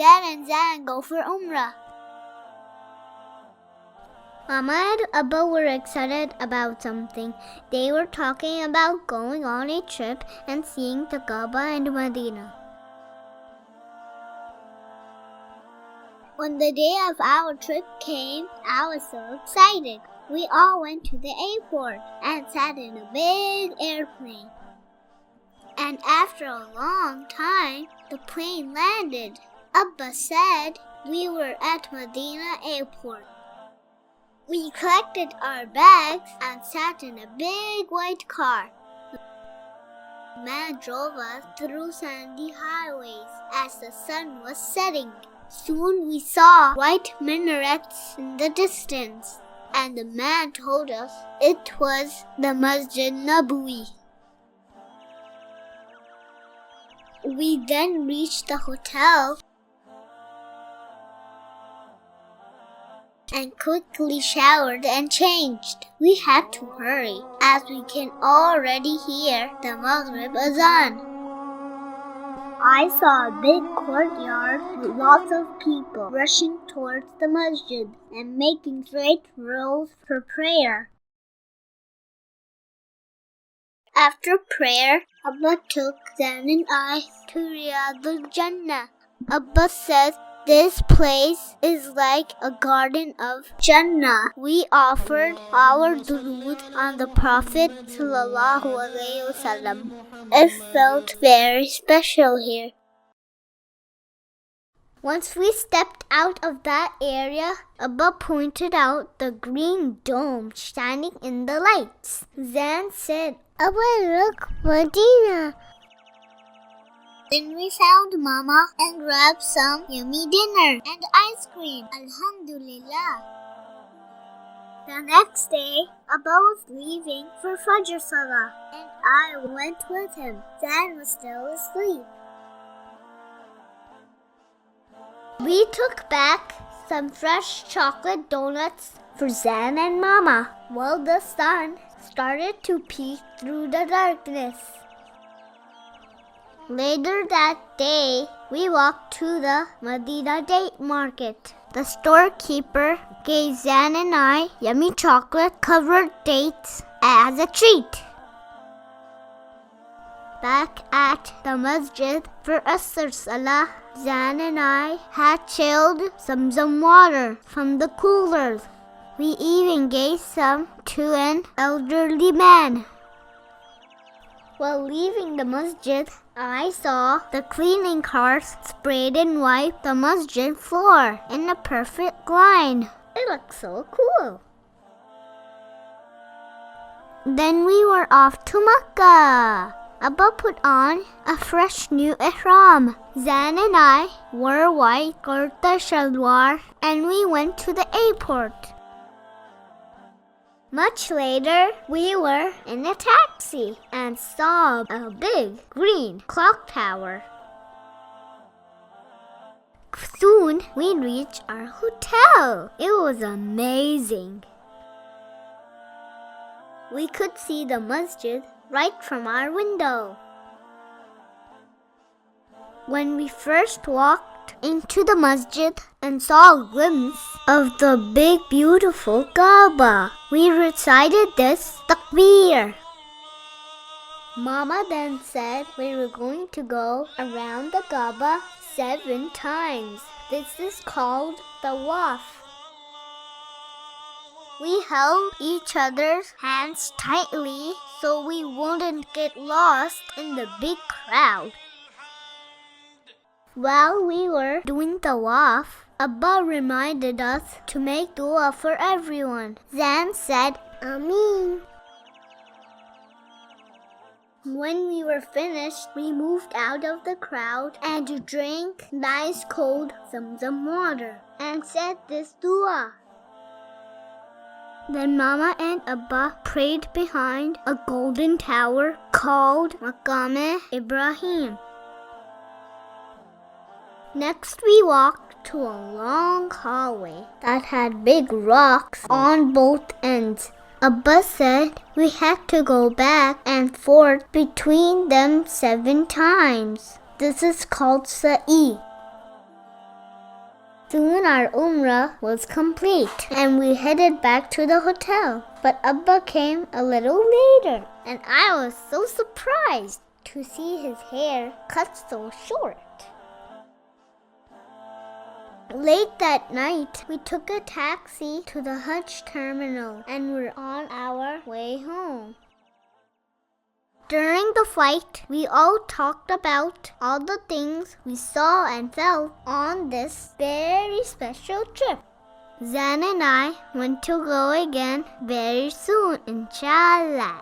Uzair and Zain go for Umrah. Mama and Abba were excited about something. They were talking about going on a trip and seeing the Kaaba and Medina. When the day of our trip came, I was so excited. We all went to the airport and sat in a big airplane. And after a long time, the plane landed. Abba said we were at Medina airport. We collected our bags and sat in a big white car. The man drove us through sandy highways as the sun was setting. Soon we saw white minarets in the distance, and the man told us it was the Masjid Nabawi. We then reached the hotel and quickly showered and changed. We had to hurry as we can already hear the Maghrib Azan. I saw a big courtyard with lots of people rushing towards the masjid and making straight rows for prayer. After prayer, Abba took Zain and I to Riyadh al-Jannah. Abba said this place is like a garden of Jannah. We offered our durood on the Prophet ﷺ. It felt very special here. Once we stepped out of that area, Abba pointed out the green dome shining in the lights. Zain said, "Abba, look, Medina." Then we found Mama and grabbed some yummy dinner and ice cream. Alhamdulillah. The next day, Abba was leaving for Fajr Salah, and I went with him. Zain was still asleep. We took back some fresh chocolate donuts for Zain and Mama while the sun started to peek through the darkness. Later that day, we walked to the Medina date market. The storekeeper gave Zain and I yummy chocolate-covered dates as a treat. Back at the masjid for Asr Salah, Zain and I had chilled Zamzam water from the coolers. We even gave some to an elderly man. While leaving the masjid, I saw the cleaning cars sprayed and wipe the masjid floor in a perfect line. It looked so cool. Then we were off to Makkah. Abba put on a fresh new ihram. Zain and I wore white kurta shalwar and we went to the airport. Much later, we were in a taxi and saw a big green clock tower. Soon, we reached our hotel. It was amazing. We could see the masjid right from our window. When we first walked into the masjid and saw a glimpse of the big beautiful Kaaba, we recited this takbir. Mama then said we were going to go around the Kaaba 7 times. This is called tawaf. We held each other's hands tightly so we wouldn't get lost in the big crowd. While we were doing tawaf, Abba reminded us to make dua for everyone. Zain said, Ameen. When we were finished, we moved out of the crowd and drank nice cold Zamzam water and said this dua. Then Mama and Abba prayed behind a golden tower called Maqam Ibrahim. Next we walked to a long hallway that had big rocks on both ends. Abba said we had to go back and forth between them 7 times. This is called Sa'i. Soon our Umrah was complete and we headed back to the hotel. But Abba came a little later and I was so surprised to see his hair cut so short. Late that night, we took a taxi to the Hajj terminal and were on our way home. During the flight, we all talked about all the things we saw and felt on this very special trip. Zain and I want to go again very soon, inshallah.